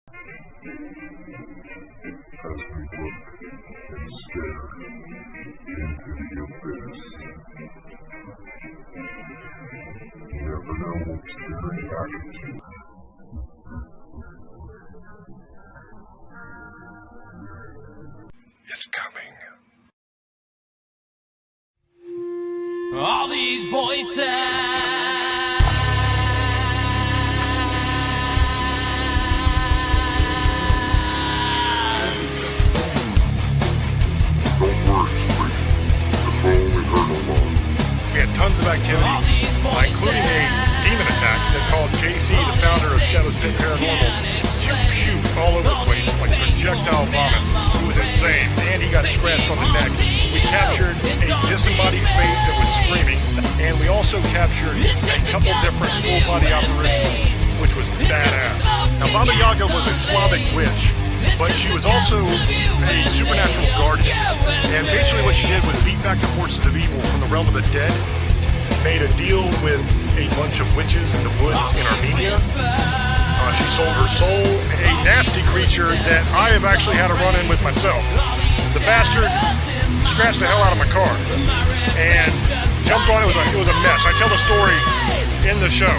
as we look and stare into the abyss. You never know what's staring back at you. It's coming. All these voices. We had tons of activity, including a demon attack that called JC, the founder of Shadows Pit Paranormal, to puke all over the place like projectile vomit. It was insane, and he got scratched on the neck. We captured a disembodied face that was screaming, and we also captured a couple different full-body apparitions, which was badass. Now, Baba Yaga was a Slavic witch, but she was also a supernatural guardian. And basically what she did was beat back the forces of evil from the realm of the dead, made a deal with a bunch of witches in the woods in Armenia. She sold her soul, a nasty creature that I have actually had a run-in with myself. The bastard scratched the hell out of my car and jumped on it. It was a mess. I tell the story in the show.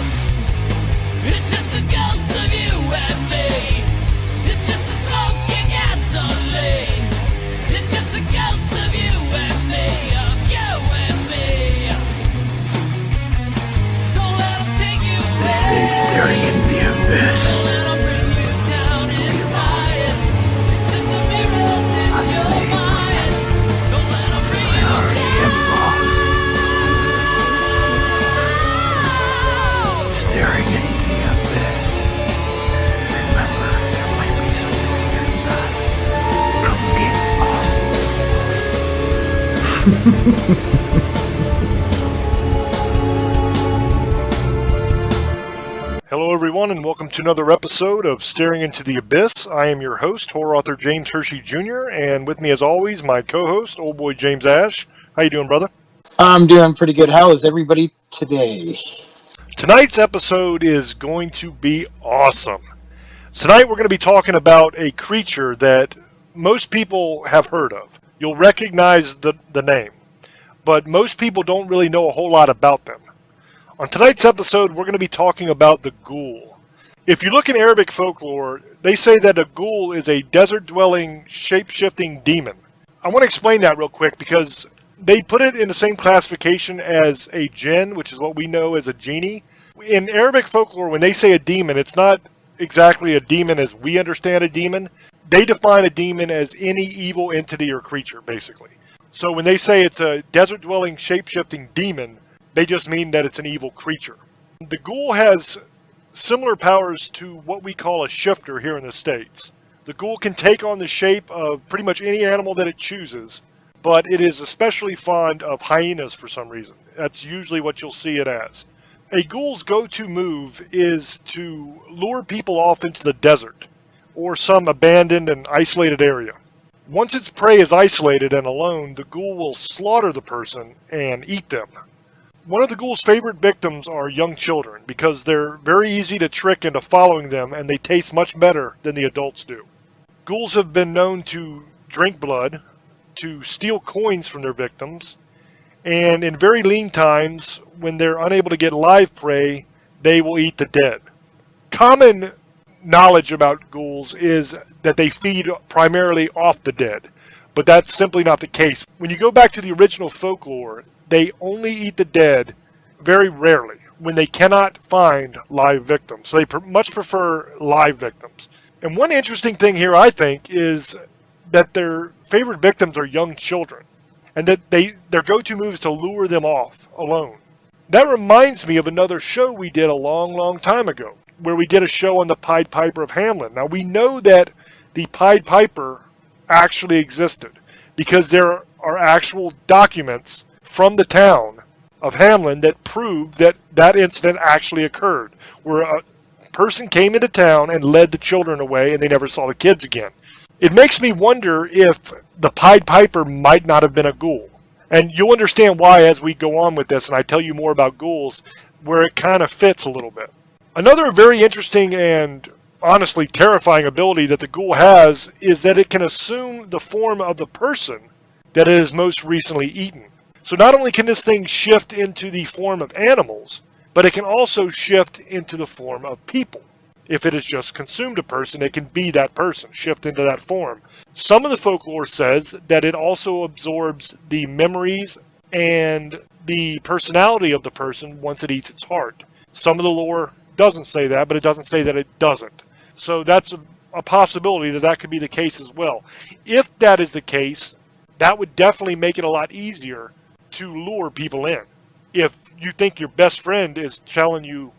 It's just the ghost of you and me. It's just the smoking gasoline. It's just the ghost of you and me, of you and me. Don't let them take you away. They say staring in the abyss. Don't let them bring you down inside. It's just the mirrors in I'm your saying mind. Don't let them bring I you already down. am lost. Staring into the abyss. Remember, there might be something staring back. Come get awesome. Hello everyone, and welcome to another episode of Staring into the Abyss. I am your host, horror author James Hershey Jr., and with me as always, my co-host, old boy James Ash. How you doing, brother? I'm doing pretty good. How is everybody today? Tonight's episode is going to be awesome. Tonight we're going to be talking about a creature that most people have heard of. You'll recognize the name, but most people don't really know a whole lot about them. On tonight's episode, we're going to be talking about the ghoul. If you look in Arabic folklore, they say that a ghoul is a desert-dwelling, shape-shifting demon. I want to explain that real quick because they put it in the same classification as a jinn, which is what we know as a genie. In Arabic folklore, when they say a demon, it's not exactly a demon as we understand a demon. They define a demon as any evil entity or creature, basically. So when they say it's a desert-dwelling, shape-shifting demon, they just mean that it's an evil creature. The ghoul has similar powers to what we call a shifter here in the States. The ghoul can take on the shape of pretty much any animal that it chooses, but it is especially fond of hyenas for some reason. That's usually what you'll see it as. A ghoul's go-to move is to lure people off into the desert, or some abandoned and isolated area. Once its prey is isolated and alone, the ghoul will slaughter the person and eat them. One of the ghoul's favorite victims are young children because they're very easy to trick into following them and they taste much better than the adults do. Ghouls have been known to drink blood, to steal coins from their victims, and in very lean times, when they're unable to get live prey, they will eat the dead. Common knowledge about ghouls is that they feed primarily off the dead, but that's simply not the case. When you go back to the original folklore, they only eat the dead very rarely when they cannot find live victims. So they much prefer live victims. And one interesting thing here, I think, is that their favorite victims are young children, and that their go-to move is to lure them off alone. That reminds me of another show we did a long, long time ago, where we did a show on the Pied Piper of Hamelin. Now, we know that the Pied Piper actually existed because there are actual documents from the town of Hamelin that proved that that incident actually occurred, where a person came into town and led the children away and they never saw the kids again. It makes me wonder if the Pied Piper might not have been a ghoul. And you'll understand why as we go on with this and I tell you more about ghouls, where it kind of fits a little bit. Another very interesting and honestly terrifying ability that the ghoul has is that it can assume the form of the person that it has most recently eaten. So not only can this thing shift into the form of animals, but it can also shift into the form of people. If it has just consumed a person, it can be that person, shift into that form. Some of the folklore says that it also absorbs the memories and the personality of the person once it eats its heart. Some of the lore doesn't say that, but it doesn't say that it doesn't. So that's a possibility that that could be the case as well. If that is the case, that would definitely make it a lot easier to lure people in. If you think your best friend is telling you,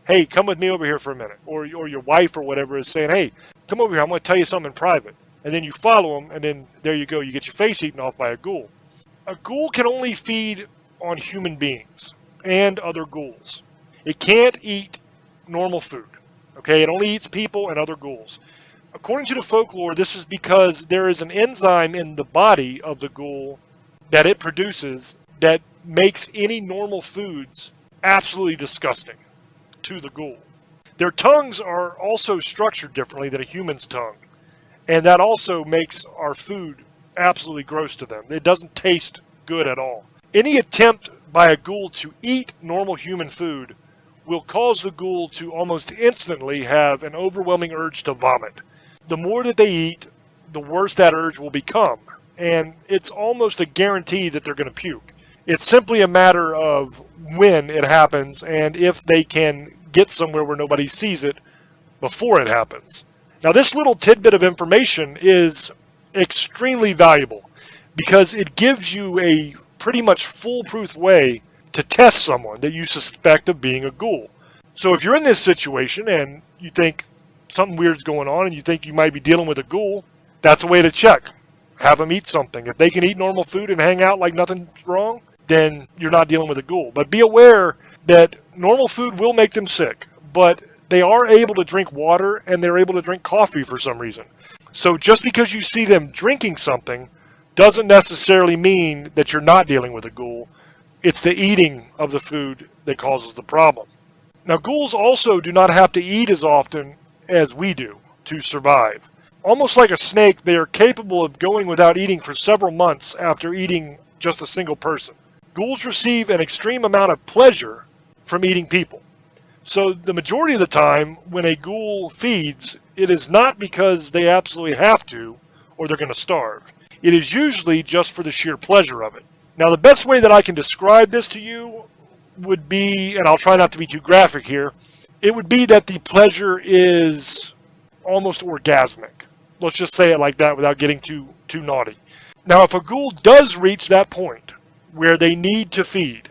hey, come with me over here for a minute, or your wife or whatever is saying, hey, come over here, I'm going to tell you something in private. And then you follow them, and then there you go, you get your face eaten off by a ghoul. A ghoul can only feed on human beings and other ghouls. It can't eat normal food. Okay, it only eats people and other ghouls. According to the folklore, this is because there is an enzyme in the body of the ghoul that it produces that makes any normal foods absolutely disgusting to the ghoul. Their tongues are also structured differently than a human's tongue, and that also makes our food absolutely gross to them. It doesn't taste good at all. Any attempt by a ghoul to eat normal human food will cause the ghoul to almost instantly have an overwhelming urge to vomit. The more that they eat, the worse that urge will become, and it's almost a guarantee that they're going to puke. It's simply a matter of when it happens and if they can get somewhere where nobody sees it before it happens. Now, this little tidbit of information is extremely valuable because it gives you a pretty much foolproof way to test someone that you suspect of being a ghoul. So if you're in this situation and you think something weird's going on and you think you might be dealing with a ghoul, that's a way to check. Have them eat something. If they can eat normal food and hang out like nothing's wrong, then you're not dealing with a ghoul. But be aware that normal food will make them sick, but they are able to drink water and they're able to drink coffee for some reason. So just because you see them drinking something doesn't necessarily mean that you're not dealing with a ghoul. It's the eating of the food that causes the problem. Now, ghouls also do not have to eat as often as we do to survive. Almost like a snake, they are capable of going without eating for several months after eating just a single person. Ghouls receive an extreme amount of pleasure from eating people. So the majority of the time when a ghoul feeds, it is not because they absolutely have to or they're going to starve. It is usually just for the sheer pleasure of it. Now, the best way that I can describe this to you would be, and I'll try not to be too graphic here, it would be that the pleasure is almost orgasmic. Let's just say it like that without getting too naughty. Now, if a ghoul does reach that point where they need to feed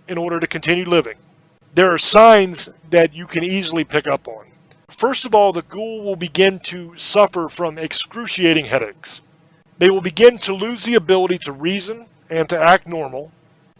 in order to continue living, there are signs that you can easily pick up on. First of all, the ghoul will begin to suffer from excruciating headaches. They will begin to lose the ability to reason and to act normal.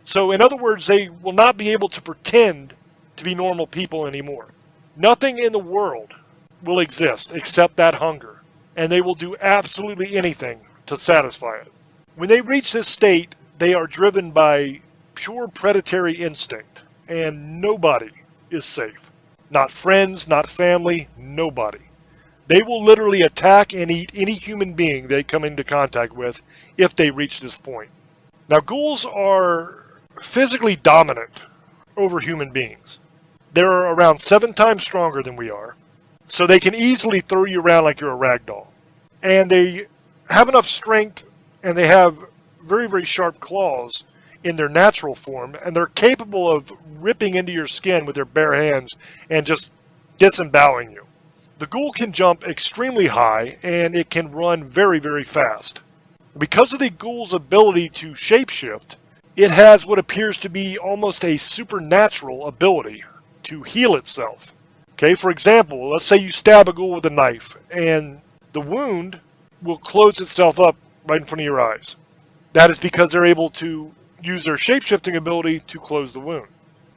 So, in other words, they will not be able to pretend to be normal people anymore. Nothing in the world will exist except that hunger, and they will do absolutely anything to satisfy it. When they reach this state, they are driven by pure predatory instinct, and nobody is safe. Not friends, not family, nobody. They will literally attack and eat any human being they come into contact with if they reach this point. Now, ghouls are physically dominant over human beings. They're around 7 times stronger than we are, so they can easily throw you around like you're a rag doll. And they have enough strength, and they have very, very sharp claws in their natural form, and they're capable of ripping into your skin with their bare hands and just disemboweling you. The ghoul can jump extremely high, and it can run very, very fast. Because of the ghoul's ability to shapeshift, it has what appears to be almost a supernatural ability to heal itself. Okay, for example, let's say you stab a ghoul with a knife, and the wound will close itself up right in front of your eyes. That is because they're able to use their shapeshifting ability to close the wound.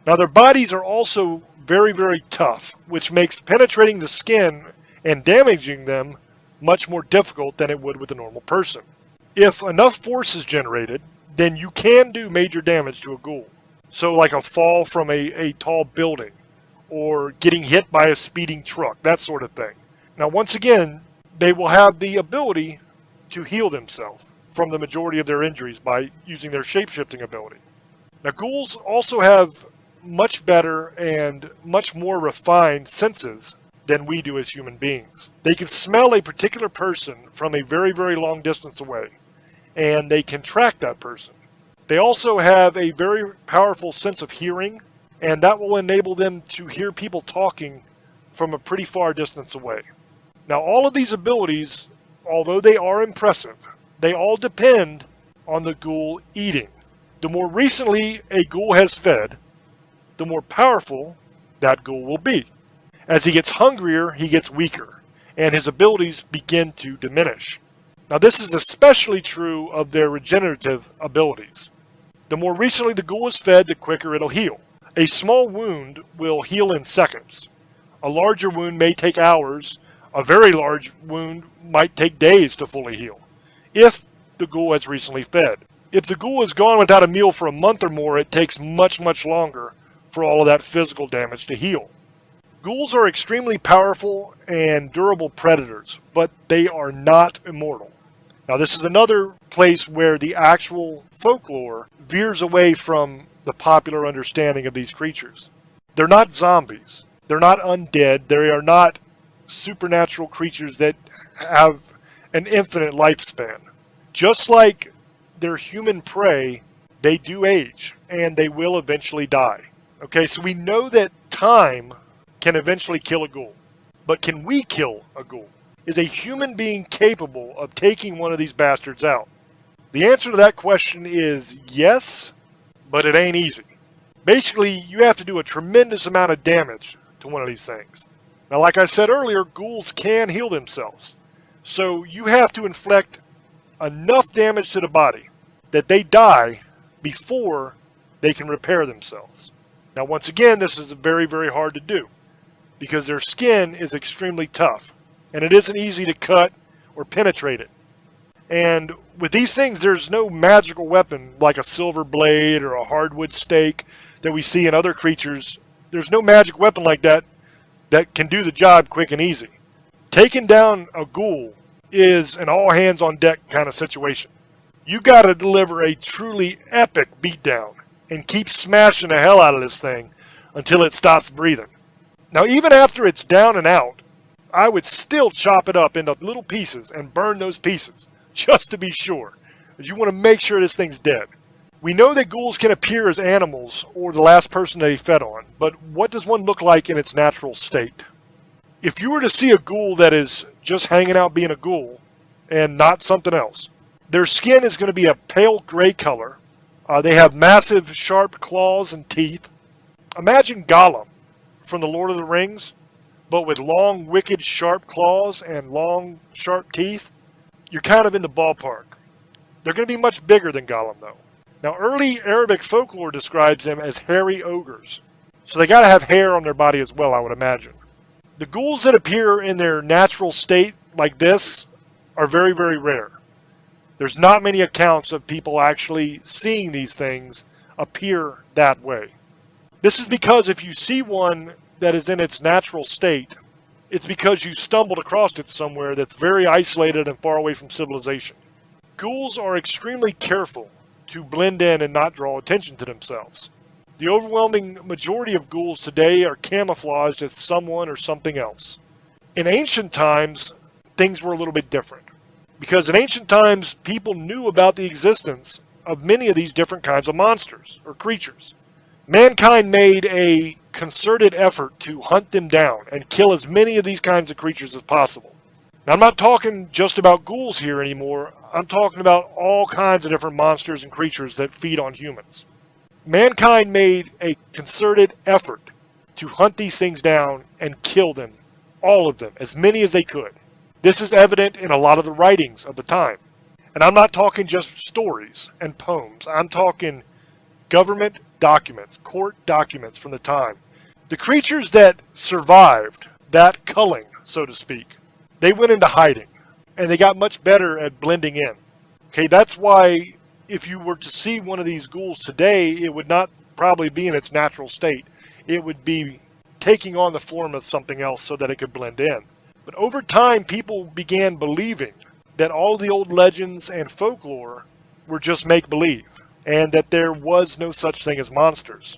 Now, their bodies are also very, very tough, which makes penetrating the skin and damaging them much more difficult than it would with a normal person. If enough force is generated, then you can do major damage to a ghoul. So like a fall from a tall building, or getting hit by a speeding truck, that sort of thing. Now, once again, they will have the ability to heal themselves from the majority of their injuries by using their shape-shifting ability. Now, ghouls also have much better and much more refined senses than we do as human beings. They can smell a particular person from a very, very long distance away, and they can track that person. They also have a very powerful sense of hearing, and that will enable them to hear people talking from a pretty far distance away. Now, all of these abilities, although they are impressive, they all depend on the ghoul eating. The more recently a ghoul has fed, the more powerful that ghoul will be. As he gets hungrier, he gets weaker, and his abilities begin to diminish. Now, this is especially true of their regenerative abilities. The more recently the ghoul is fed, the quicker it'll heal. A small wound will heal in seconds. A larger wound may take hours. A very large wound might take days to fully heal, if the ghoul has recently fed. If the ghoul has gone without a meal for a month or more, it takes much, much longer for all of that physical damage to heal. Ghouls are extremely powerful and durable predators, but they are not immortal. Now, this is another place where the actual folklore veers away from the popular understanding of these creatures. They're not zombies. They're not undead. They are not supernatural creatures that have an infinite lifespan. Just like their human prey, they do age, and they will eventually die. Okay, so we know that time can eventually kill a ghoul. But can we kill a ghoul? Is a human being capable of taking one of these bastards out? The answer to that question is yes, but it ain't easy. Basically, you have to do a tremendous amount of damage to one of these things. Now, like I said earlier, ghouls can heal themselves. So you have to inflict enough damage to the body that they die before they can repair themselves. Now, once again, this is very, very hard to do because their skin is extremely tough, and it isn't easy to cut or penetrate it. And with these things, there's no magical weapon like a silver blade or a hardwood stake that we see in other creatures. There's no magic weapon like that that can do the job quick and easy. Taking down a ghoul is an all-hands-on-deck kind of situation. You got to deliver a truly epic beatdown and keep smashing the hell out of this thing until it stops breathing. Now, even after it's down and out, I would still chop it up into little pieces and burn those pieces, just to be sure. You want to make sure this thing's dead. We know that ghouls can appear as animals or the last person they fed on, but what does one look like in its natural state? If you were to see a ghoul that is just hanging out being a ghoul and not something else, their skin is going to be a pale gray color. They have massive, sharp claws and teeth. Imagine Gollum from the Lord of the Rings, but with long, wicked, sharp claws and long, sharp teeth. You're kind of in the ballpark. They're going to be much bigger than Gollum, though. Now, early Arabic folklore describes them as hairy ogres, so they got to have hair on their body as well, I would imagine. The ghouls that appear in their natural state like this are very, very rare. There's not many accounts of people actually seeing these things appear that way. This is because if you see one that is in its natural state, it's because you stumbled across it somewhere that's very isolated and far away from civilization. Ghouls are extremely careful to blend in and not draw attention to themselves. The overwhelming majority of ghouls today are camouflaged as someone or something else. In ancient times, things were a little bit different. Because in ancient times, people knew about the existence of many of these different kinds of monsters or creatures. Mankind made a concerted effort to hunt them down and kill as many of these kinds of creatures as possible. Now, I'm not talking just about ghouls here anymore. I'm talking about all kinds of different monsters and creatures that feed on humans. Mankind made a concerted effort to hunt these things down and kill them, all of them, as many as they could. This is evident in a lot of the writings of the time. And I'm not talking just stories and poems. I'm talking government documents, court documents from the time. The creatures that survived that culling, so to speak, they went into hiding, and they got much better at blending in. Okay, that's why if you were to see one of these ghouls today, it would not probably be in its natural state. It would be taking on the form of something else so that it could blend in. But over time, people began believing that all the old legends and folklore were just make-believe, and that there was no such thing as monsters.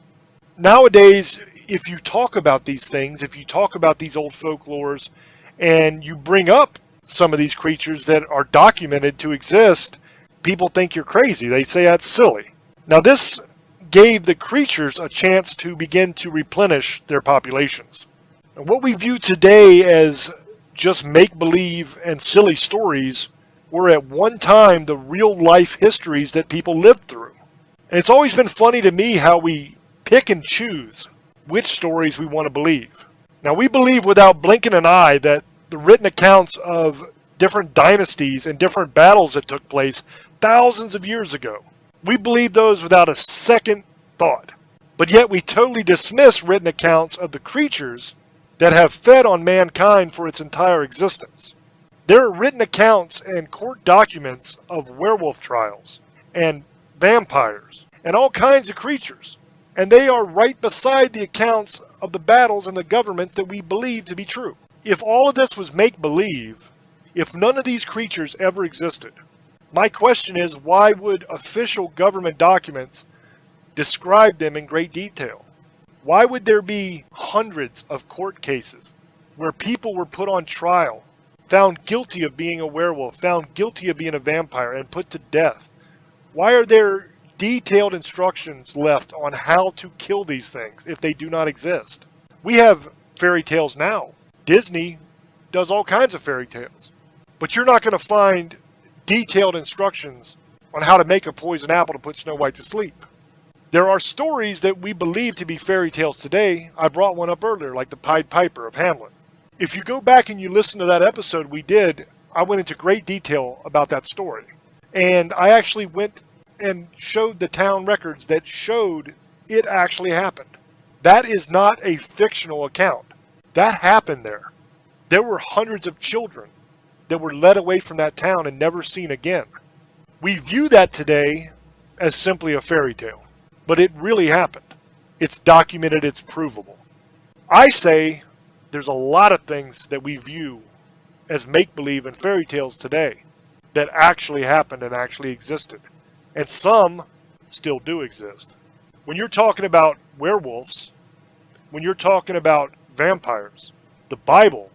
Nowadays, if you talk about these things, if you talk about these old folklores, and you bring up some of these creatures that are documented to exist, people think you're crazy. They say that's silly. Now, this gave the creatures a chance to begin to replenish their populations. And what we view today as just make-believe and silly stories were at one time the real-life histories that people lived through. And it's always been funny to me how we pick and choose which stories we want to believe. Now, we believe without blinking an eye that the written accounts of different dynasties and different battles that took place thousands of years ago, we believe those without a second thought. But yet we totally dismiss written accounts of the creatures that have fed on mankind for its entire existence. There are written accounts and court documents of werewolf trials and vampires and all kinds of creatures. And they are right beside the accounts of the battles and the governments that we believe to be true. If all of this was make-believe, if none of these creatures ever existed, my question is, why would official government documents describe them in great detail? Why would there be hundreds of court cases where people were put on trial, found guilty of being a werewolf, found guilty of being a vampire, and put to death? Why are there detailed instructions left on how to kill these things if they do not exist? We have fairy tales now. Disney does all kinds of fairy tales. But you're not going to find detailed instructions on how to make a poison apple to put Snow White to sleep. There are stories that we believe to be fairy tales today. I brought one up earlier, like the Pied Piper of Hamlet. If you go back and you listen to that episode we did, I went into great detail about that story. And I actually went and showed the town records that showed it actually happened. That is not a fictional account. That happened there. There were hundreds of children that were led away from that town and never seen again. We view that today as simply a fairy tale, but it really happened. It's documented, it's provable. I say there's a lot of things that we view as make-believe and fairy tales today that actually happened and actually existed. And some still do exist. When you're talking about werewolves, when you're talking about vampires, the Bible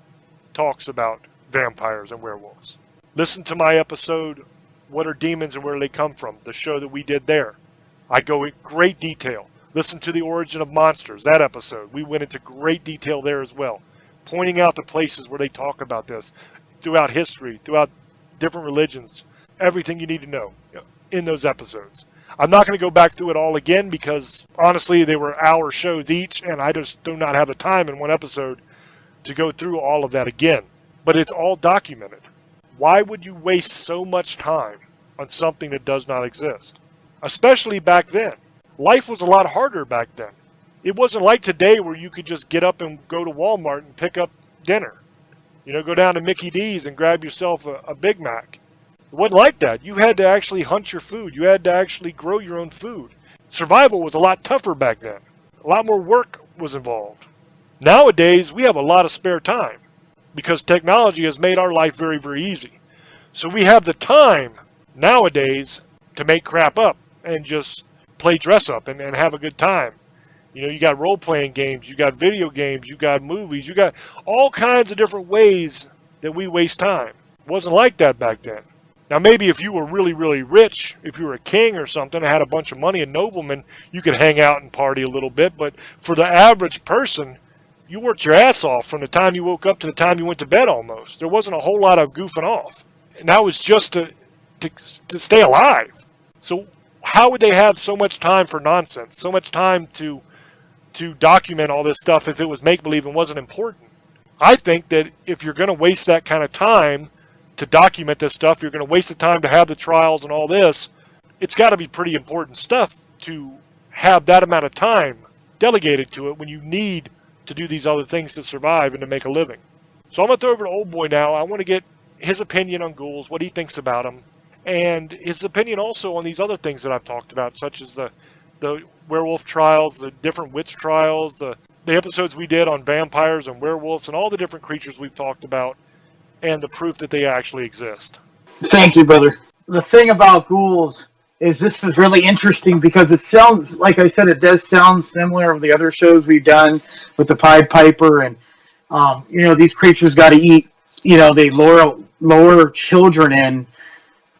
talks about vampires and werewolves. Listen to my episode, What Are Demons and Where Do They Come From? The show that we did there. I go in great detail. Listen to The Origin of Monsters, that episode. We went into great detail there as well, pointing out the places where they talk about this throughout history, throughout different religions, everything you need to know in those episodes. I'm not going to go back through it all again because, honestly, they were hour shows each, and I just do not have the time in one episode to go through all of that again. But it's all documented. Why would you waste so much time on something that does not exist? Especially back then. Life was a lot harder back then. It wasn't like today where you could just get up and go to Walmart and pick up dinner. Go down to Mickey D's and grab yourself a Big Mac. It wasn't like that. You had to actually hunt your food. You had to actually grow your own food. Survival was a lot tougher back then. A lot more work was involved. Nowadays, we have a lot of spare time because technology has made our life very, very easy. So we have the time nowadays to make crap up and just play dress up and have a good time. You got role-playing games, you got video games, you got movies, you got all kinds of different ways that we waste time. It wasn't like that back then. Now, maybe if you were really, really rich, if you were a king or something and had a bunch of money, a nobleman, you could hang out and party a little bit. But for the average person, you worked your ass off from the time you woke up to the time you went to bed almost. There wasn't a whole lot of goofing off. And that was just to stay alive. So how would they have so much time for nonsense, so much time to document all this stuff if it was make-believe and wasn't important? I think that if you're going to waste that kind of time to document this stuff, you're going to waste the time to have the trials and all this, it's got to be pretty important stuff to have that amount of time delegated to it when you need to do these other things to survive and to make a living. So I'm going to throw over to Old Boy now. I want to get his opinion on ghouls, what he thinks about them, and his opinion also on these other things that I've talked about, such as the werewolf trials, the different witch trials, the episodes we did on vampires and werewolves and all the different creatures we've talked about and the proof that they actually exist. Thank you, brother. The thing about ghouls is this is really interesting because it sounds, like I said, it does sound similar to the other shows we've done with the Pied Piper, and these creatures got to eat. They lower children in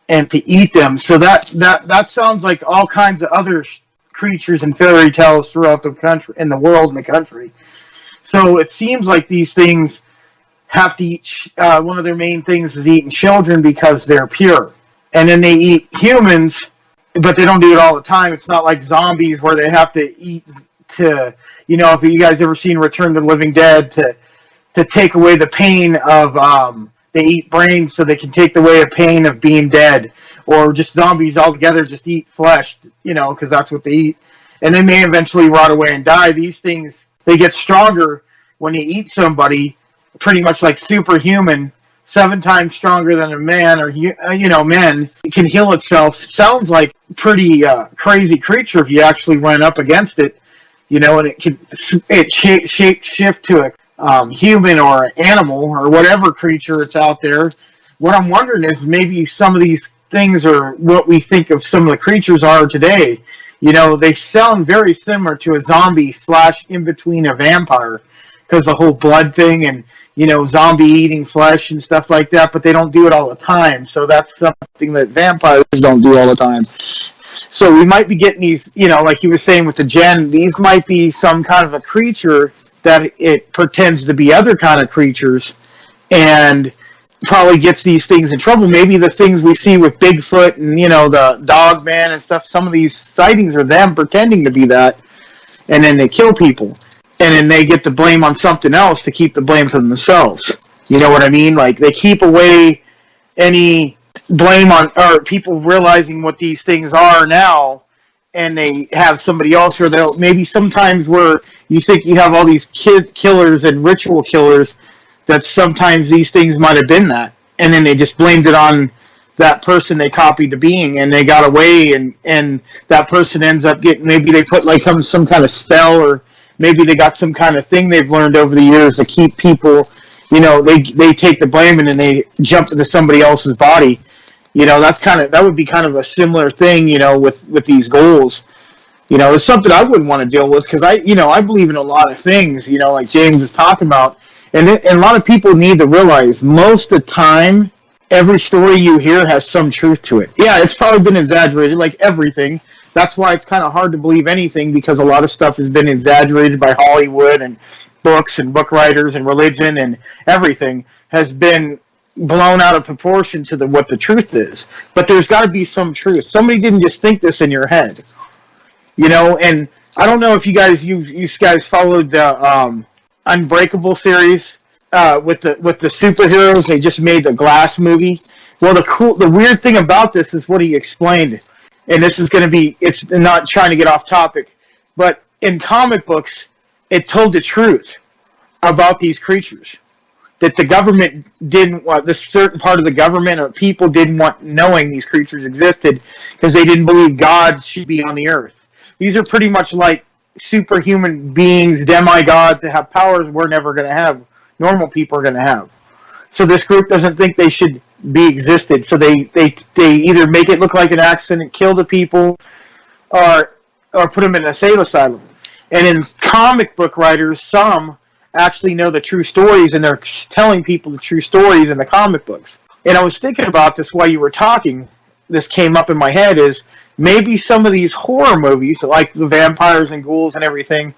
and to eat them. So that sounds like all kinds of other creatures and fairy tales throughout the country, in the world, and the country. So it seems like these things have to eat. One of their main things is eating children because they're pure, and then they eat humans, but they don't do it all the time. It's not like zombies where they have to eat to. If you guys ever seen Return to the Living Dead, to take away the pain of they eat brains so they can take away the pain of being dead, or just zombies altogether just eat flesh, because that's what they eat, and they may eventually rot away and die. These things, they get stronger when you eat somebody, pretty much like superhuman, 7 times stronger than a man, or men. It can heal itself. Sounds like pretty crazy creature if you actually went up against it, and it can shift to a human or animal or whatever creature it's out there. What I'm wondering is maybe some of these things are what we think of some of the creatures are today. They sound very similar to a zombie / in between a vampire, because the whole blood thing and zombie eating flesh and stuff like that, but they don't do it all the time. So that's something that vampires don't do all the time. So we might be getting these, like you were saying with the Gen, these might be some kind of a creature that it pretends to be other kind of creatures and probably gets these things in trouble. Maybe the things we see with Bigfoot and, the dog man and stuff, some of these sightings are them pretending to be that, and then they kill people. And then they get the blame on something else to keep the blame for themselves. You know what I mean? Like, they keep away any blame on, or people realizing what these things are now, and they have somebody else, or they'll maybe sometimes where you think you have all these killers and ritual killers, that sometimes these things might have been that, and then they just blamed it on that person they copied to being, and they got away, and that person ends up getting, maybe they put like some kind of spell, or maybe they got some kind of thing they've learned over the years to keep people, they take the blame and then they jump into somebody else's body. That would be kind of a similar thing, with these ghouls. It's something I wouldn't want to deal with, because I believe in a lot of things, like James was talking about. And a lot of people need to realize most of the time, every story you hear has some truth to it. Yeah, it's probably been exaggerated, like everything. That's why it's kind of hard to believe anything, because a lot of stuff has been exaggerated by Hollywood and books and book writers and religion, and everything has been blown out of proportion to what the truth is. But there's got to be some truth. Somebody didn't just think this in your head, And I don't know if you guys followed the Unbreakable series with the superheroes. They just made the Glass movie. Well, the weird thing about this is what he explained, and this is going to be, it's not trying to get off topic, but in comic books, it told the truth about these creatures. That the government didn't want, this certain part of the government or people didn't want knowing these creatures existed, because they didn't believe gods should be on the earth. These are pretty much like superhuman beings, demigods that have powers we're never going to have, normal people are going to have. So this group doesn't think they should be existed. So they either make it look like an accident, kill the people, or put them in an insane asylum. And in comic book writers, some actually know the true stories, and they're telling people the true stories in the comic books. And I was thinking about this while you were talking. This came up in my head, is maybe some of these horror movies, like the vampires and ghouls and everything,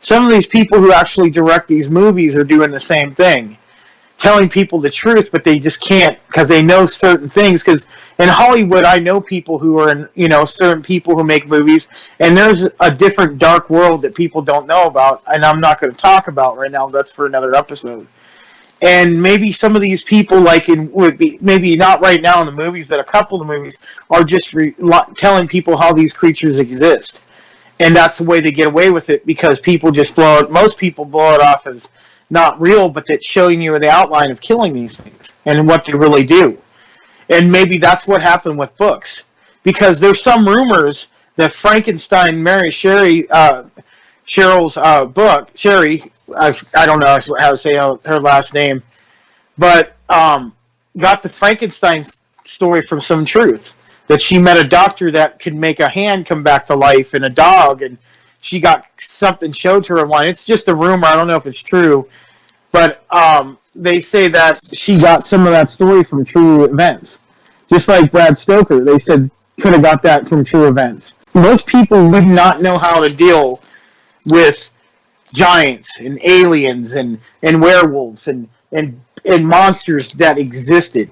some of these people who actually direct these movies are doing the same thing, telling people the truth, but they just can't, because they know certain things. Because in Hollywood, I know people who are in, certain people who make movies, and there's a different dark world that people don't know about, and I'm not going to talk about right now. That's for another episode. And maybe some of these people, maybe not right now in the movies, but a couple of the movies are just telling people how these creatures exist. And that's the way they get away with it, because people just most people blow it off as not real, but that's showing you the outline of killing these things and what they really do. And maybe that's what happened with books, because there's some rumors that Frankenstein, Mary Shelley's book, Shelley, I don't know how to say her last name, but got the Frankenstein story from some truth. That she met a doctor that could make a hand come back to life and a dog, and she got something showed to her one. It's just a rumor. I don't know if it's true, but they say that she got some of that story from true events. Just like Brad Stoker, they said could have got that from true events. Most people would not know how to deal with giants and aliens and werewolves and monsters that existed.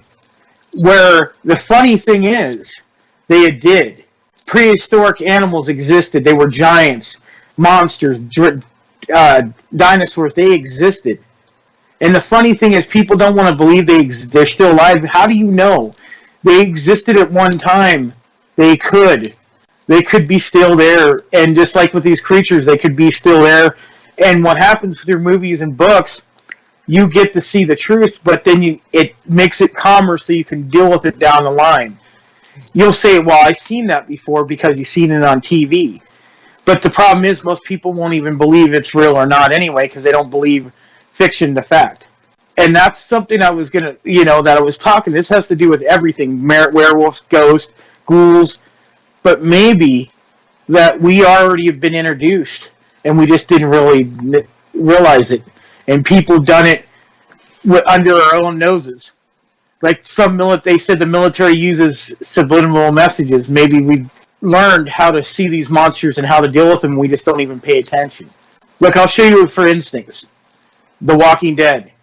Where the funny thing is, they did. Prehistoric animals existed. They were giants, monsters, dinosaurs. They existed. And the funny thing is, people don't want to believe they're still alive. How do you know? They existed at one time. They could be still there. And just like with these creatures, they could be still there. And what happens through movies and books, you get to see the truth, but then it makes it calmer so you can deal with it down the line. You'll say, well, I've seen that before because you've seen it on TV. But the problem is most people won't even believe it's real or not anyway because they don't believe fiction to fact. And that's something I was going to, that I was talking. This has to do with everything. Werewolves, ghosts, ghouls. But maybe that we already have been introduced and we just didn't really realize it. And people done it under our own noses. Like they said the military uses subliminal messages. Maybe we learned how to see these monsters and how to deal with them. We just don't even pay attention. Look, I'll show you, for instance, The Walking Dead.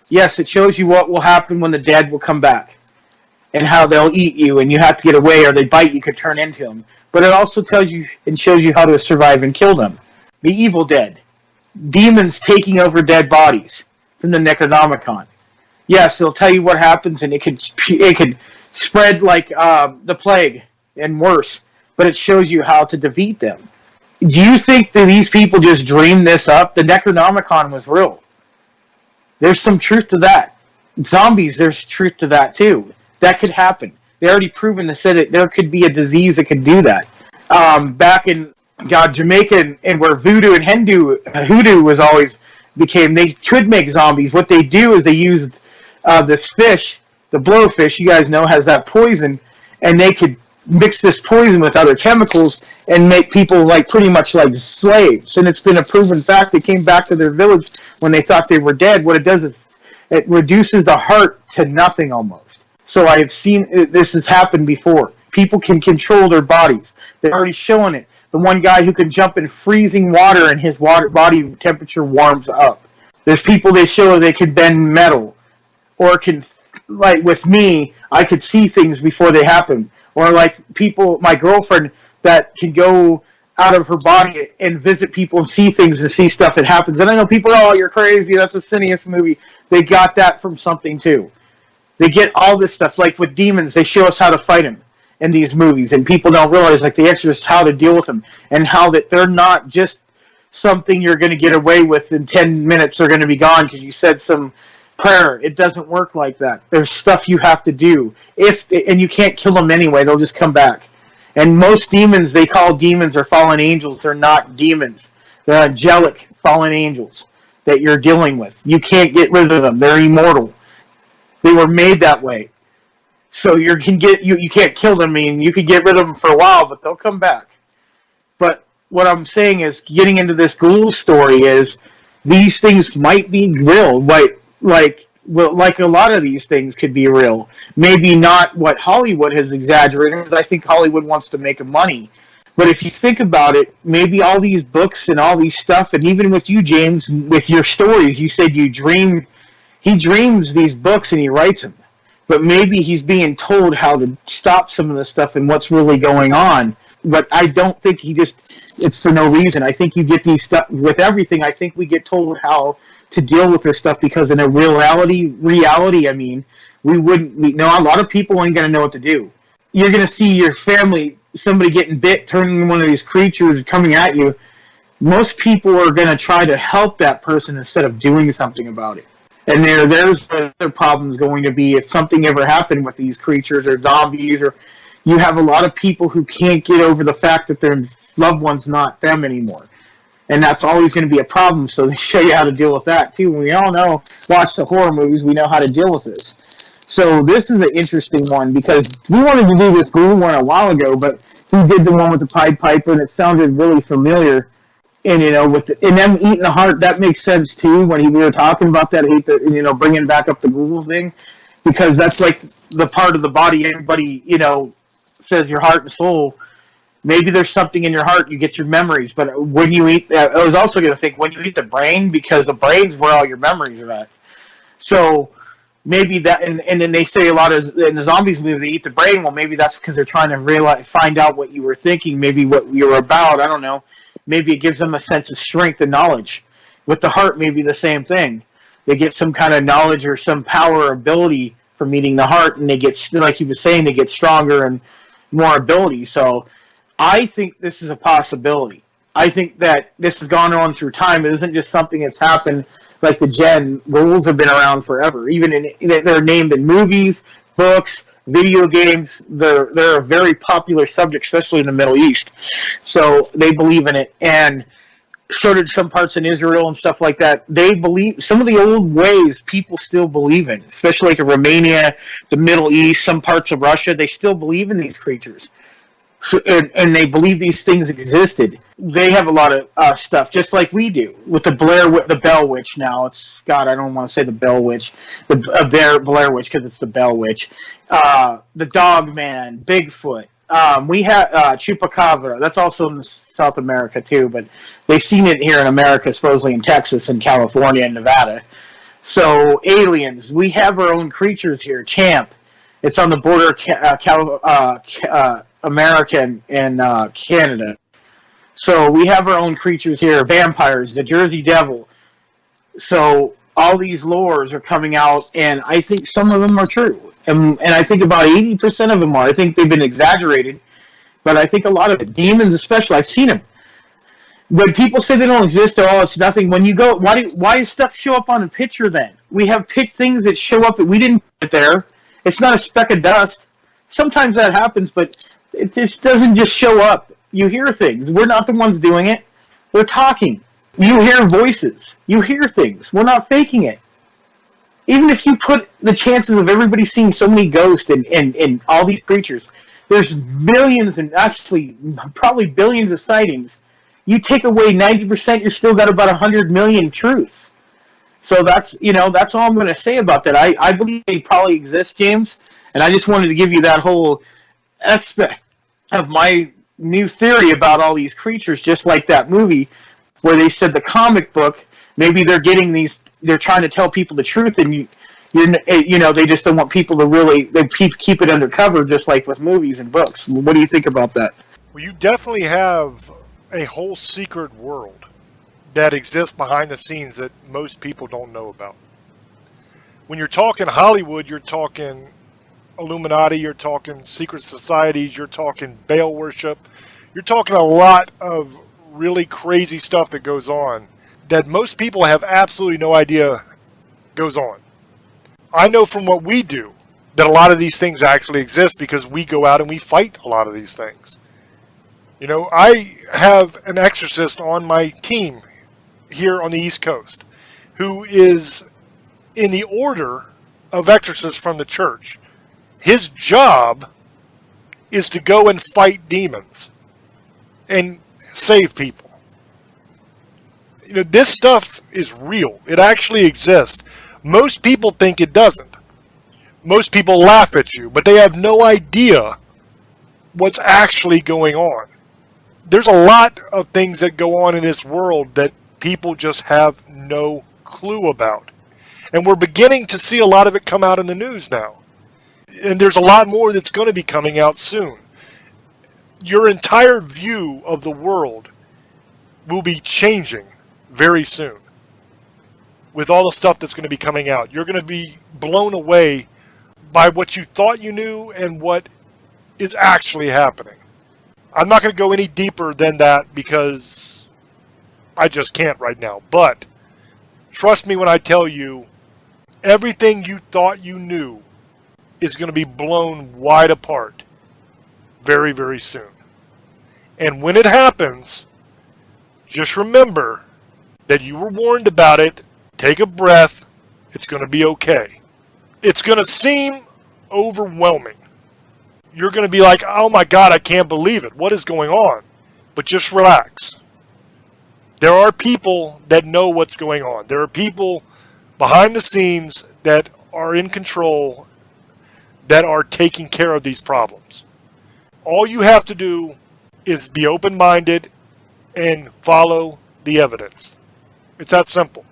Yes, it shows you what will happen when the dead will come back and how they'll eat you and you have to get away or they bite you could turn into them. But it also tells you and shows you how to survive and kill them. The Evil Dead. Demons taking over dead bodies from the Necronomicon. Yes, it'll tell you what happens, and it could spread like the plague and worse, but it shows you how to defeat them. Do you think that these people just dreamed this up? The Necronomicon was real. There's some truth to that. Zombies, there's truth to that too. That could happen. They already proven to say that there could be a disease that could do that. Back in Jamaica and where voodoo and hoodoo was always became, they could make zombies. What they do is they use this fish, the blowfish, you guys know, has that poison, and they could mix this poison with other chemicals and make people like pretty much like slaves. And it's been a proven fact. They came back to their village when they thought they were dead. What it does is it reduces the heart to nothing almost. So I have seen this has happened before. People can control their bodies. They're already showing it. The one guy who can jump in freezing water and his body temperature warms up. There's people they show they can bend metal. Or can, like with me, I could see things before they happen. Or like people, my girlfriend, that can go out of her body and visit people and see things and see stuff that happens. And I know people, oh, you're crazy, that's a Cineast movie. They got that from something too. They get all this stuff. Like with demons, they show us how to fight them in these movies. And people don't realize, like the Exorcist, how to deal with them. And how that they're not just something you're going to get away with in 10 minutes. They're going to be gone because you said some prayer. It doesn't work like that. There's stuff you have to do. And you can't kill them anyway. They'll just come back. And most demons they call demons or fallen angels. They're not demons. They're angelic fallen angels that you're dealing with. You can't get rid of them. They're immortal. They were made that way. So you can't kill them. I mean, you could get rid of them for a while, but they'll come back. But what I'm saying is, getting into this ghoul story is, these things might be real. Like a lot of these things could be real. Maybe not what Hollywood has exaggerated, because I think Hollywood wants to make money. But if you think about it, maybe all these books and all these stuff, and even with you, James, with your stories, you said he dreams these books and he writes them. But maybe he's being told how to stop some of the stuff and what's really going on. But I don't think it's for no reason. I think you get these stuff with everything. I think we get told how to deal with this stuff because in a reality, I mean, a lot of people ain't going to know what to do. You're going to see your family, somebody getting bit, turning into one of these creatures coming at you. Most people are going to try to help that person instead of doing something about it. And there's other problems going to be if something ever happened with these creatures or zombies, or you have a lot of people who can't get over the fact that their loved one's not them anymore. and that's always going to be a problem. So they show you how to deal with that too. We all know, watch the horror movies, we know how to deal with this. So this is an interesting one because we wanted to do this Ghoul one a while ago, but he did the one with the Pied Piper, and it sounded really familiar. And and them eating the heart, that makes sense too. When we were talking about that, I hate the bringing back up the Ghoul thing, because that's like the part of the body everybody says your heart and soul. Maybe there's something in your heart, you get your memories. But when you eat, I was also going to think when you eat the brain, because the brain's where all your memories are at. So maybe that, and then they say a lot of in the zombies movie they eat the brain. Well, maybe that's because they're trying to find out what you were thinking, maybe what you were about. I don't know. Maybe it gives them a sense of strength and knowledge. With the heart, maybe the same thing. They get some kind of knowledge or some power or ability from eating the heart, and they get, like he was saying, they get stronger and more ability. So I think this is a possibility. I think that this has gone on through time. It isn't just something that's happened like the Ghouls have been around forever. Even they're named in movies, books, video games. They're a very popular subject, especially in the Middle East. So they believe in it, and so did some parts in Israel and stuff like that. They believe some of the old ways people still believe in, especially like in Romania, the Middle East, some parts of Russia. They still believe in these creatures. And they believe these things existed. They have a lot of stuff, just like we do with the Bell Witch. Now I don't want to say the Bell Witch, the Blair Witch, because it's the Bell Witch. The Dog Man, Bigfoot. We have Chupacabra. That's also in South America too, but they've seen it here in America, supposedly in Texas and California and Nevada. So aliens. We have our own creatures here. Champ. It's on the border of America and Canada. So we have our own creatures here. Vampires, the Jersey Devil. So all these lores are coming out, and I think some of them are true. And I think about 80% of them are. I think they've been exaggerated, but I think a lot of it, demons especially, I've seen them. When people say they don't exist at all, it's nothing. When you go, why does stuff show up on a picture then? We have picked things that show up that we didn't put there. It's not a speck of dust. Sometimes that happens, but it just doesn't just show up. You hear things. We're not the ones doing it. We're talking. You hear voices. You hear things. We're not faking it. Even if you put the chances of everybody seeing so many ghosts and all these creatures, there's millions and actually probably billions of sightings. You take away 90%, you're still got about 100 million truth. So that's all I'm going to say about that. I believe they probably exist, James, and I just wanted to give you that whole aspect of my new theory about all these creatures, just like that movie where they said the comic book, maybe they're trying to tell people the truth, and they just don't want people to they keep it undercover, just like with movies and books. What do you think about that? Well, you definitely have a whole secret world that exists behind the scenes that most people don't know about. When you're talking Hollywood, you're talking Illuminati, you're talking secret societies, you're talking Baal worship, you're talking a lot of really crazy stuff that goes on that most people have absolutely no idea goes on. I know from what we do that a lot of these things actually exist because we go out and we fight a lot of these things. I have an exorcist on my team here on the East Coast who is in the order of exorcists from the church. His job is to go and fight demons and save people. This stuff is real. It actually exists. Most people think it doesn't. Most people laugh at you, but they have no idea what's actually going on. There's a lot of things that go on in this world that people just have no clue about. And we're beginning to see a lot of it come out in the news now. And there's a lot more that's going to be coming out soon. Your entire view of the world will be changing very soon with all the stuff that's going to be coming out. You're going to be blown away by what you thought you knew and what is actually happening. I'm not going to go any deeper than that because I just can't right now. But trust me when I tell you, everything you thought you knew is going to be blown wide apart very, very soon. And when it happens, Just remember that you were warned about it. Take a breath. It's going to be okay. It's going to seem overwhelming. You're going to be like, oh my God, I can't believe it. What is going on? But just relax. There are people that know what's going on. There are people behind the scenes that are in control, that are taking care of these problems. All you have to do is be open-minded and follow the evidence. It's that simple.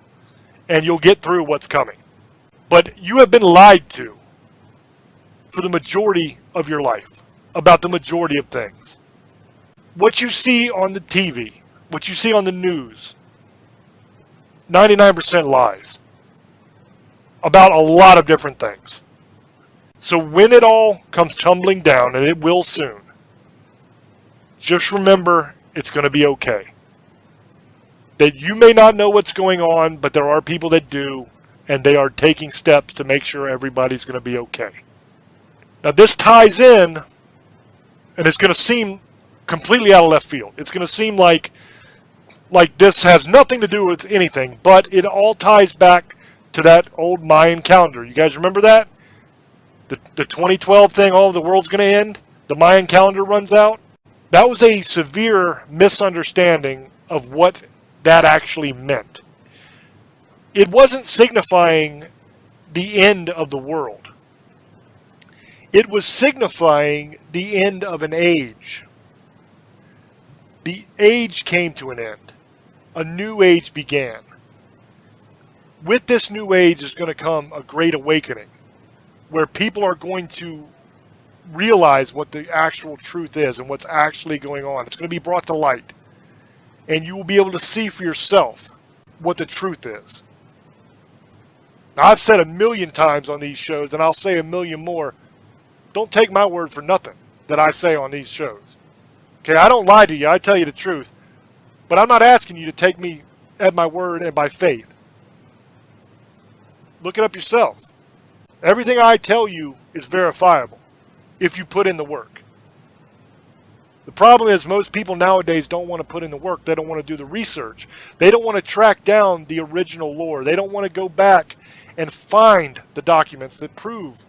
And you'll get through what's coming. But you have been lied to for the majority of your life about the majority of things. What you see on the TV, what you see on the news, 99% lies about a lot of different things. So when it all comes tumbling down, and it will soon, just remember it's going to be okay. That you may not know what's going on, but there are people that do, and they are taking steps to make sure everybody's going to be okay. Now this ties in, and it's going to seem completely out of left field. It's going to seem like this has nothing to do with anything, but it all ties back to that old Mayan calendar. You guys remember that? The 2012 thing, oh, the world's going to end, the Mayan calendar runs out. That was a severe misunderstanding of what that actually meant. It wasn't signifying the end of the world. It was signifying the end of an age. The age came to an end. A new age began. With this new age is going to come a great awakening, where people are going to realize what the actual truth is and what's actually going on. It's going to be brought to light. And you will be able to see for yourself what the truth is. Now, I've said 1,000,000 times on these shows, and I'll say 1,000,000 more, don't take my word for nothing that I say on these shows. Okay, I don't lie to you. I tell you the truth. But I'm not asking you to take me at my word and by faith. Look it up yourself. Everything I tell you is verifiable if you put in the work. The problem is most people nowadays don't want to put in the work. They don't want to do the research. They don't want to track down the original lore. They don't want to go back and find the documents that prove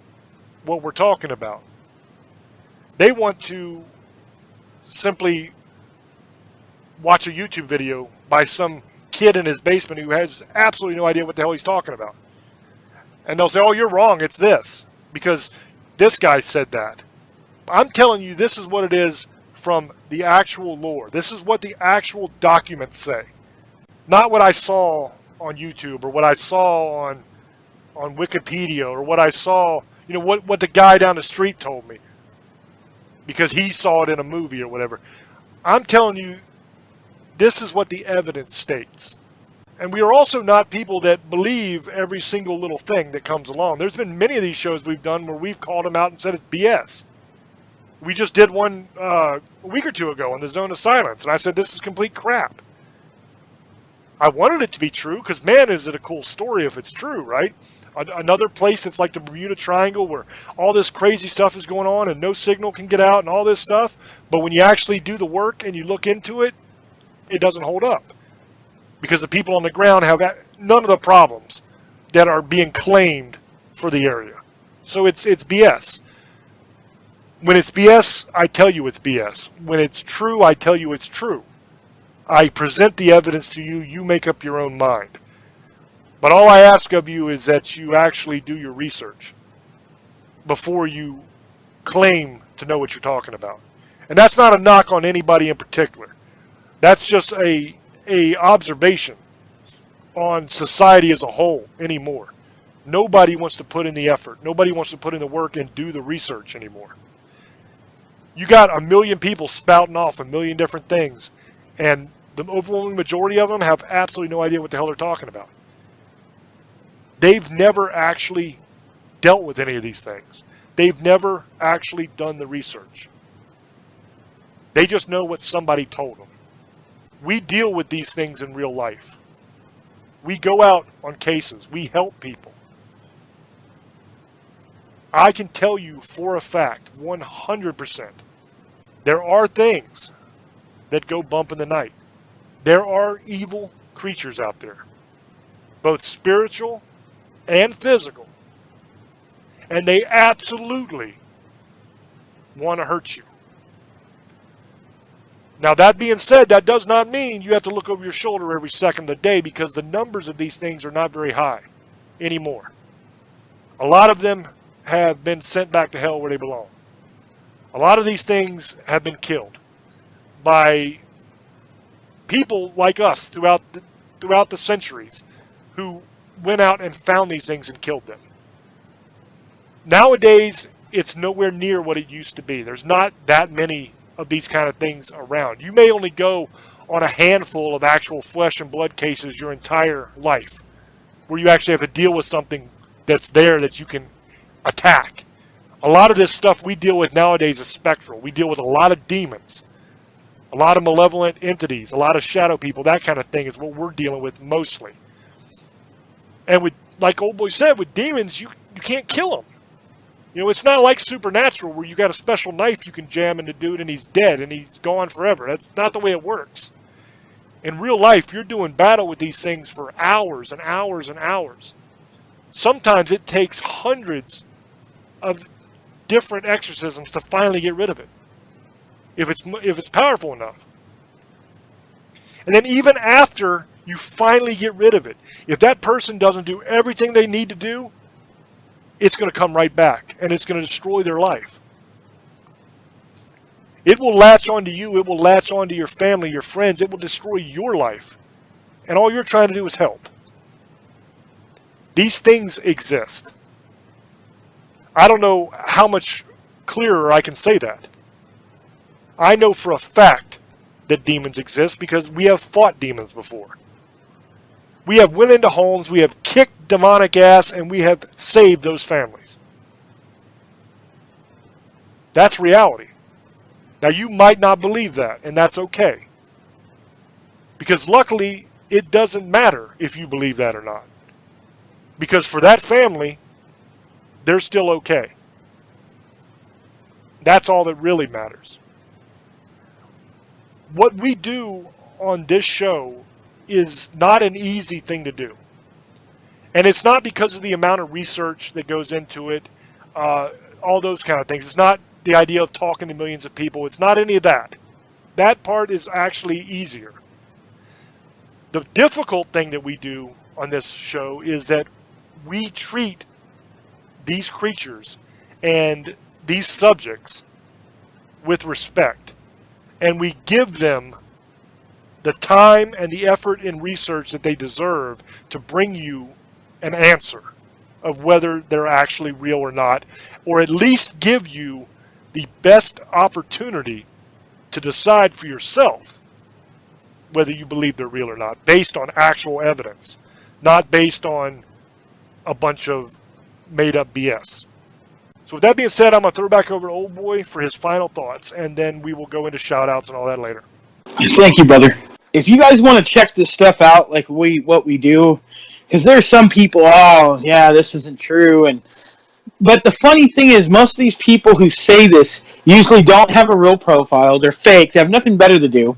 what we're talking about. They want to simply watch a YouTube video by some kid in his basement who has absolutely no idea what the hell he's talking about. And they'll say, oh, you're wrong, it's this, because this guy said that. I'm telling you, this is what it is from the actual lore. This is what the actual documents say. Not what I saw on YouTube or what I saw on Wikipedia or what I saw, you know, what the guy down the street told me because he saw it in a movie or whatever. I'm telling you, this is what the evidence states. And we are also not people that believe every single little thing that comes along. There's been many of these shows we've done where we've called them out and said it's BS. We just did one a week or two ago on the Zone of Silence, and I said this is complete crap. I wanted it to be true because, man, is it a cool story if it's true, right? Another place that's like the Bermuda Triangle where all this crazy stuff is going on and no signal can get out and all this stuff. But when you actually do the work and you look into it, it doesn't hold up. Because the people on the ground have none of the problems that are being claimed for the area. So it's BS. When it's BS, I tell you it's BS. When it's true, I tell you it's true. I present the evidence to you, you make up your own mind. But all I ask of you is that you actually do your research before you claim to know what you're talking about. And that's not a knock on anybody in particular. That's just a observation on society as a whole anymore. Nobody wants to put in the effort. Nobody wants to put in the work and do the research anymore. You got 1,000,000 people spouting off 1,000,000 different things, and the overwhelming majority of them have absolutely no idea what the hell they're talking about. They've never actually dealt with any of these things. They've never actually done the research. They just know what somebody told them. We deal with these things in real life. We go out on cases. We help people. I can tell you for a fact, 100%, there are things that go bump in the night. There are evil creatures out there, both spiritual and physical, and they absolutely want to hurt you. Now, that being said, that does not mean you have to look over your shoulder every second of the day, because the numbers of these things are not very high anymore. A lot of them have been sent back to hell where they belong. A lot of these things have been killed by people like us throughout the centuries who went out and found these things and killed them. Nowadays, it's nowhere near what it used to be. There's not that many of these kind of things around. You may only go on a handful of actual flesh and blood cases your entire life, where you actually have to deal with something that's there that you can attack. A lot of this stuff we deal with nowadays is spectral. We deal with a lot of demons, a lot of malevolent entities, a lot of shadow people. That kind of thing is what we're dealing with mostly. And with, like old boy said, with demons, you can't kill them. You know, it's not like Supernatural where you got a special knife you can jam into dude and he's dead and he's gone forever. That's not the way it works. In real life, you're doing battle with these things for hours and hours and hours. Sometimes it takes hundreds of different exorcisms to finally get rid of it, if it's powerful enough. And then even after you finally get rid of it, if that person doesn't do everything they need to do, it's going to come right back, and it's going to destroy their life. It will latch onto you. It will latch onto your family, your friends. It will destroy your life. And all you're trying to do is help. These things exist. I don't know how much clearer I can say that. I know for a fact that demons exist because we have fought demons before. We have went into homes, we have kicked demonic ass, and we have saved those families. That's reality. Now, you might not believe that, and that's okay. Because luckily, it doesn't matter if you believe that or not. Because for that family, they're still okay. That's all that really matters. What we do on this show is not an easy thing to do. And it's not because of the amount of research that goes into it, all those kind of things. It's not the idea of talking to millions of people. It's not any of that. That part is actually easier. The difficult thing that we do on this show is that we treat these creatures and these subjects with respect. And we give them the time and the effort and research that they deserve to bring you an answer of whether they're actually real or not, or at least give you the best opportunity to decide for yourself whether you believe they're real or not, based on actual evidence, not based on a bunch of made-up BS. So with that being said, I'm going to throw it back over to Old Boy for his final thoughts, and then we will go into shout-outs and all that later. Thank you, brother. If you guys want to check this stuff out, like what we do, because there's some people, oh, yeah, this isn't true. But the funny thing is, most of these people who say this usually don't have a real profile. They're fake. They have nothing better to do.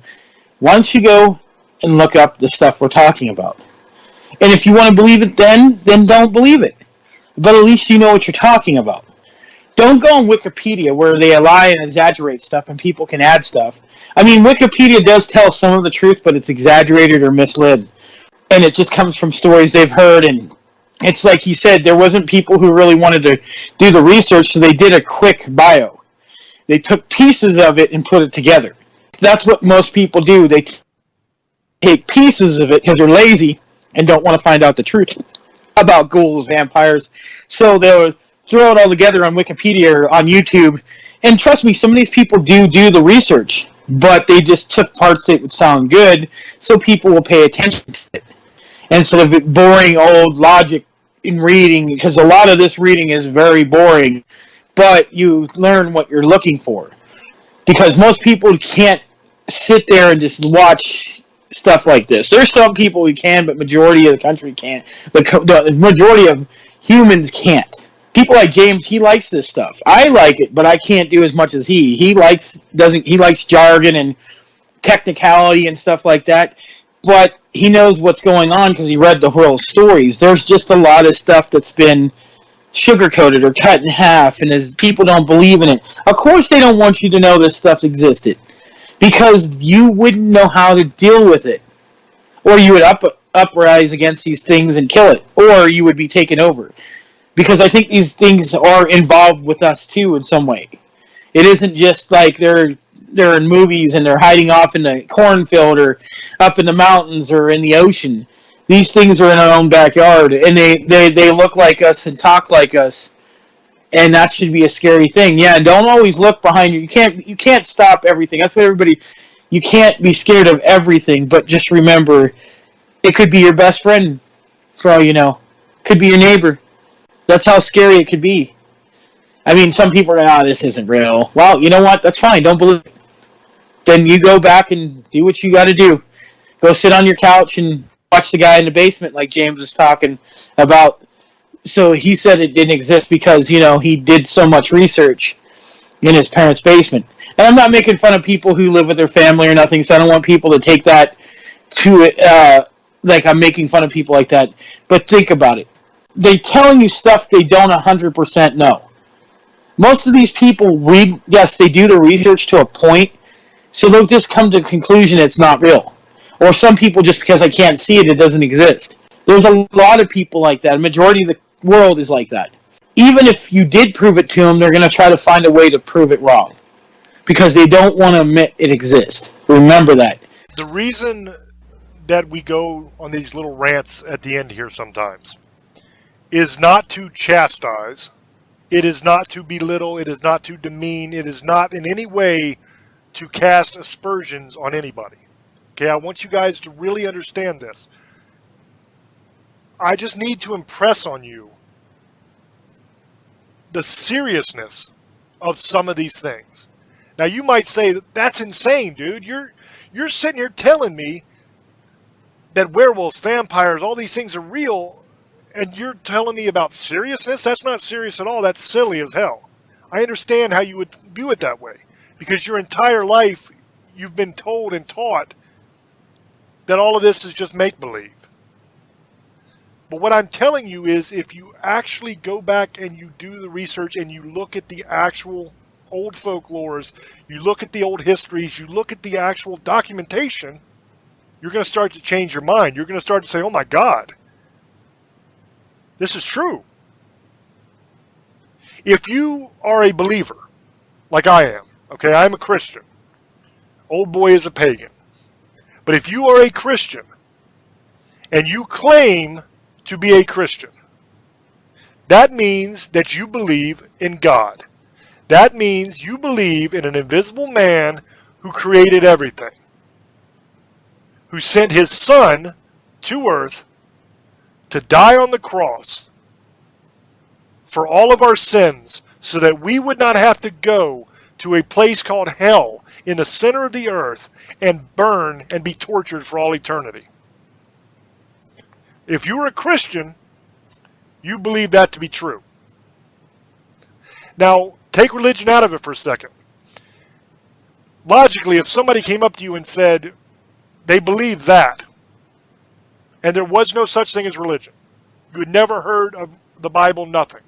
Why don't you go and look up the stuff we're talking about? And if you want to believe it then don't believe it. But at least you know what you're talking about. Don't go on Wikipedia where they lie and exaggerate stuff and people can add stuff. I mean, Wikipedia does tell some of the truth, but it's exaggerated or misled. And it just comes from stories they've heard. And it's like he said, there wasn't people who really wanted to do the research, so they did a quick bio. They took pieces of it and put it together. That's what most people do. They take pieces of it because they're lazy and don't want to find out the truth about ghouls, vampires. So they'll throw it all together on Wikipedia or on YouTube. And trust me, some of these people do the research, but they just took parts that would sound good so people will pay attention to it. Instead of it boring old logic in reading, because a lot of this reading is very boring, but you learn what you're looking for. Because most people can't sit there and just watch stuff like this. There's some people who can, but majority of the country can't. The majority of humans can't. People like James, he likes this stuff. I like it, but I can't do as much as he. He likes jargon and technicality and stuff like that. But he knows what's going on because he read the whole stories. There's just a lot of stuff that's been sugar-coated or cut in half, and as people don't believe in it. Of course they don't want you to know this stuff existed, because you wouldn't know how to deal with it. Or you would uprise against these things and kill it. Or you would be taken over. Because I think these things are involved with us too in some way. It isn't just like they're in movies and they're hiding off in the cornfield or up in the mountains or in the ocean. These things are in our own backyard, and they look like us and talk like us, and that should be a scary thing. Yeah, don't always look behind you. You can't stop everything. That's what everybody. You can't be scared of everything, but just remember, it could be your best friend, for all you know. Could be your neighbor. That's how scary it could be. I mean, some people are, this isn't real. Well, you know what? That's fine. Don't believe it. Then you go back and do what you got to do. Go sit on your couch and watch the guy in the basement like James was talking about. So he said it didn't exist because, he did so much research in his parents' basement. And I'm not making fun of people who live with their family or nothing, so I don't want people to take that to like I'm making fun of people like that. But think about it. They're telling you stuff they don't 100% know. Most of these people read, yes, they do the research to a point, so they'll just come to the conclusion it's not real. Or some people, just because I can't see it, it doesn't exist. There's a lot of people like that. A majority of the world is like that. Even if you did prove it to them, they're going to try to find a way to prove it wrong. Because they don't want to admit it exists. Remember that. The reason that we go on these little rants at the end here sometimes is not to chastise. It is not to belittle. It is not to demean. It is not in any way to cast aspersions on anybody. Okay, I want you guys to really understand this. I just need to impress on you the seriousness of some of these things. Now, you might say, that's insane, dude. You're sitting here telling me that werewolves, vampires, all these things are real, and you're telling me about seriousness? That's not serious at all. That's silly as hell. I understand how you would view it that way, because your entire life you've been told and taught that all of this is just make-believe. But what I'm telling you is, if you actually go back and you do the research and you look at the actual old folklores, you look at the old histories, you look at the actual documentation, you're going to start to change your mind. You're going to start to say, oh my God, this is true. If you are a believer, like I am, okay, I'm a Christian. Old boy is a pagan. But if you are a Christian and you claim to be a Christian, that means that you believe in God. That means you believe in an invisible man who created everything, who sent his son to earth to die on the cross for all of our sins so that we would not have to go to a place called hell in the center of the earth and burn and be tortured for all eternity. If you're a Christian, you believe that to be true. Now, take religion out of it for a second. Logically, if somebody came up to you and said they believe that, and there was no such thing as religion, you had never heard of the Bible, nothing,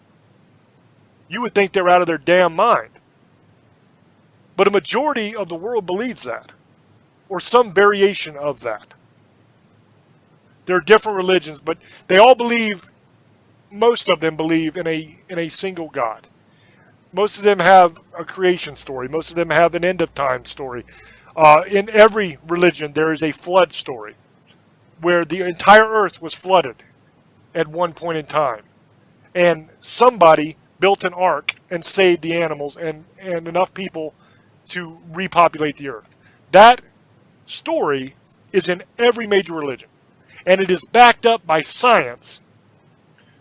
you would think they're out of their damn mind. But a majority of the world believes that, or some variation of that. There are different religions, but they all believe, most of them believe in a single God. Most of them have a creation story. Most of them have an end of time story. In every religion, there is a flood story where the entire earth was flooded at one point in time. And somebody built an ark and saved the animals and enough people to repopulate the earth. That story is in every major religion. And it is backed up by science,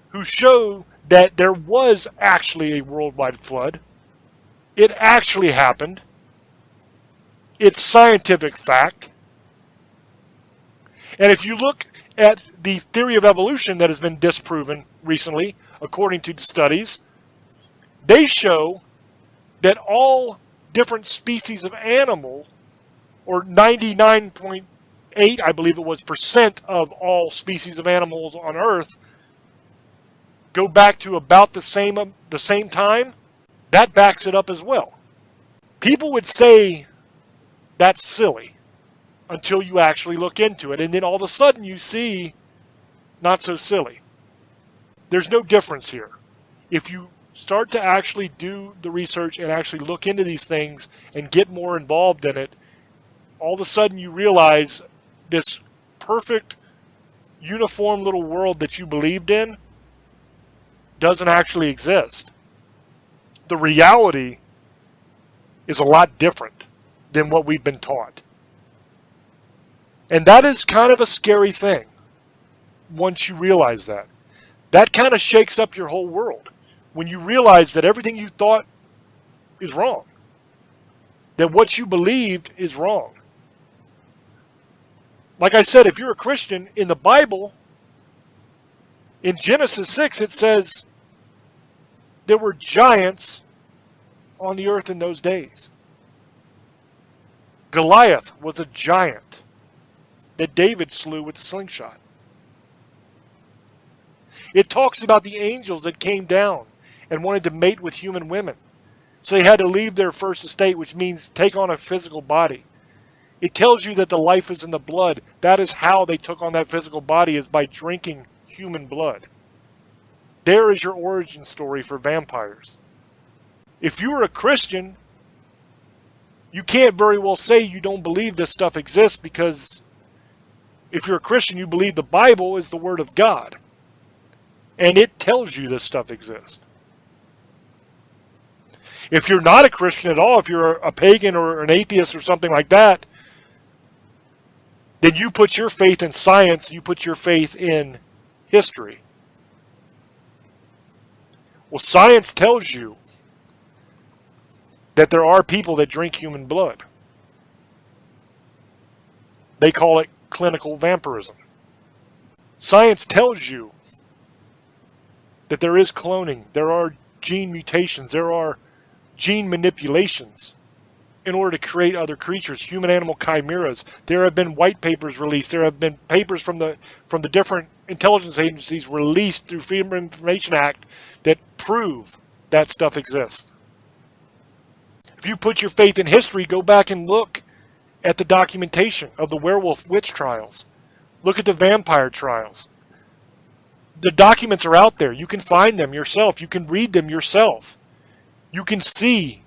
who show that there was actually a worldwide flood. It actually happened. It's scientific fact. And if you look at the theory of evolution that has been disproven recently, according to studies, they show that all different species of animal or 99.8, I believe it was, percent of all species of animals on Earth go back to about the same time, that backs it up as well. People would say that's silly until you actually look into it, and then all of a sudden you see not so silly. There's no difference here. If you start to actually do the research and actually look into these things and get more involved in it, all of a sudden you realize this perfect, uniform little world that you believed in doesn't actually exist. The reality is a lot different than what we've been taught. And that is kind of a scary thing once you realize that. That kind of shakes up your whole world when you realize that everything you thought is wrong, that what you believed is wrong. Like I said, if you're a Christian, in the Bible, in Genesis 6, it says there were giants on the earth in those days. Goliath was a giant that David slew with a slingshot. It talks about the angels that came down and wanted to mate with human women. So they had to leave their first estate, which means take on a physical body. It tells you that the life is in the blood. That is how they took on that physical body, is by drinking human blood. There is your origin story for vampires. If you are a Christian, you can't very well say you don't believe this stuff exists, because if you're a Christian, you believe the Bible is the Word of God. And it tells you this stuff exists. If you're not a Christian at all, if you're a pagan or an atheist or something like that, then you put your faith in science, you put your faith in history. Well, science tells you that there are people that drink human blood. They call it clinical vampirism. Science tells you that there is cloning, there are gene mutations, there are gene manipulations in order to create other creatures, human-animal chimeras. There have been white papers released. There have been papers from the different intelligence agencies released through Freedom of Information Act that prove that stuff exists. If you put your faith in history, go back and look at the documentation of the werewolf witch trials. Look at the vampire trials. The documents are out there. You can find them yourself. You can read them yourself. You can see.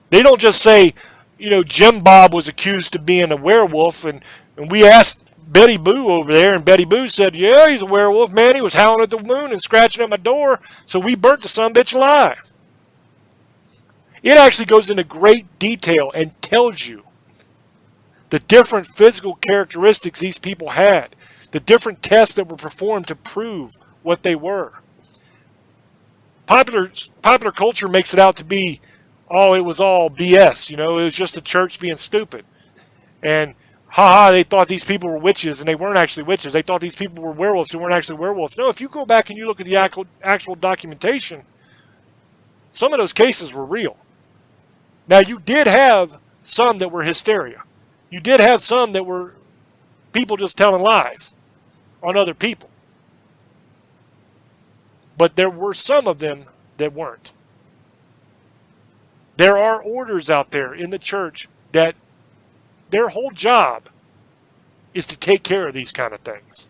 They don't just say, Jim Bob was accused of being a werewolf, and we asked Betty Boo over there, and Betty Boo said, yeah, he's a werewolf, man. He was howling at the moon and scratching at my door, so we burnt the sumbitch alive. It actually goes into great detail and tells you the different physical characteristics these people had, the different tests that were performed to prove what they were. Popular culture makes it out to be, it was all BS. It was just the church being stupid. And, they thought these people were witches, and they weren't actually witches. They thought these people were werewolves, who weren't actually werewolves. No, if you go back and you look at the actual documentation, some of those cases were real. Now, you did have some that were hysteria. You did have some that were people just telling lies on other people. But there were some of them that weren't. There are orders out there in the church that their whole job is to take care of these kind of things.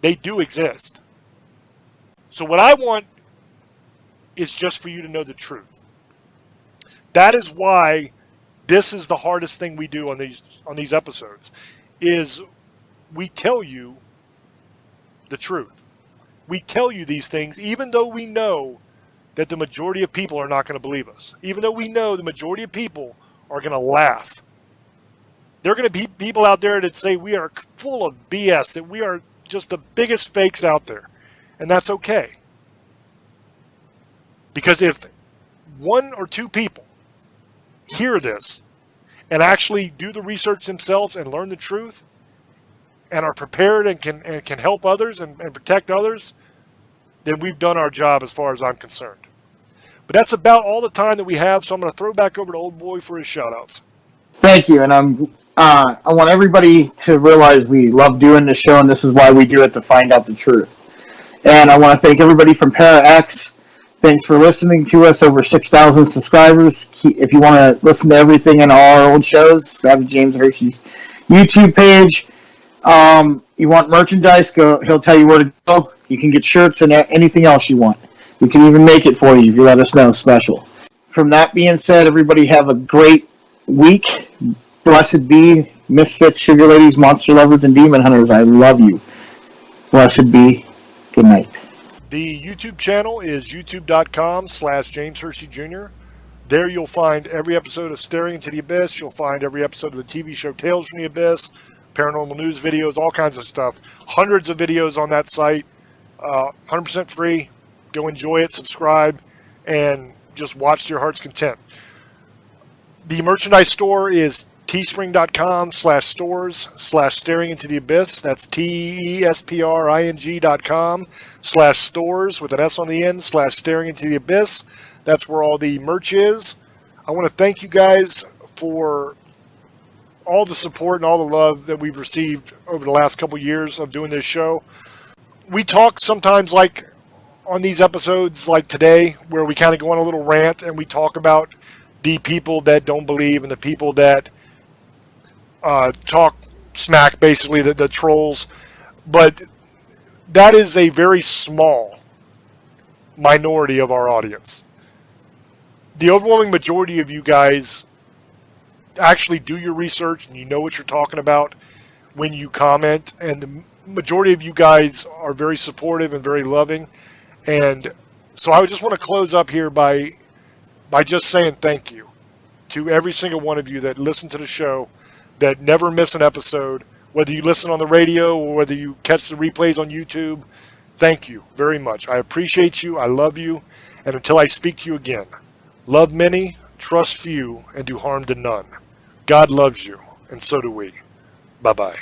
They do exist. So what I want is just for you to know the truth. That is why this is the hardest thing we do on these episodes, is we tell you the truth. We tell you these things even though we know that the majority of people are not going to believe us. Even though we know the majority of people are going to laugh. There are going to be people out there that say we are full of BS, that we are just the biggest fakes out there. And that's okay. Because if one or two people hear this and actually do the research themselves and learn the truth and are prepared and can help others and protect others, then we've done our job as far as I'm concerned. But that's about all the time that we have, so I'm going to throw back over to Old Boy for his shout-outs. Thank you, and I want everybody to realize we love doing this show, and this is why we do it, to find out the truth. And I want to thank everybody from Para X. Thanks for listening to us. Over 6,000 subscribers. If you want to listen to everything in our old shows, go to James Hershey's YouTube page. You want merchandise? Go. He'll tell you where to go. You can get shirts and anything else you want. We can even make it for you if you let us know. Special. From that being said, everybody have a great week. Blessed be, misfits, sugar ladies, monster lovers, and demon hunters. I love you. Blessed be. Good night. The YouTube channel is youtube.com/James Hershey Jr. There you'll find every episode of Staring into the Abyss. You'll find every episode of the TV show Tales from the Abyss, paranormal news videos, all kinds of stuff. Hundreds of videos on that site. 100% free. Go enjoy it, subscribe, and just watch to your heart's content. The merchandise store is teespring.com/stores/staring into the abyss. That's TESPRING.com/stores with an S on the end /staring into the abyss. That's where all the merch is. I want to thank you guys for all the support and all the love that we've received over the last couple years of doing this show. We talk sometimes, like on these episodes like today, where we kind of go on a little rant and we talk about the people that don't believe and the people that talk smack, basically, the trolls. But that is a very small minority of our audience. The overwhelming majority of you guys actually do your research and you know what you're talking about when you comment, and the majority of you guys are very supportive and very loving. And so I just want to close up here by just saying thank you to every single one of you that listen to the show, that never miss an episode, whether you listen on the radio or whether you catch the replays on YouTube. Thank you very much. I appreciate you. I love you. And until I speak to you again, love many, trust few, and do harm to none. God loves you, and so do we. Bye-bye.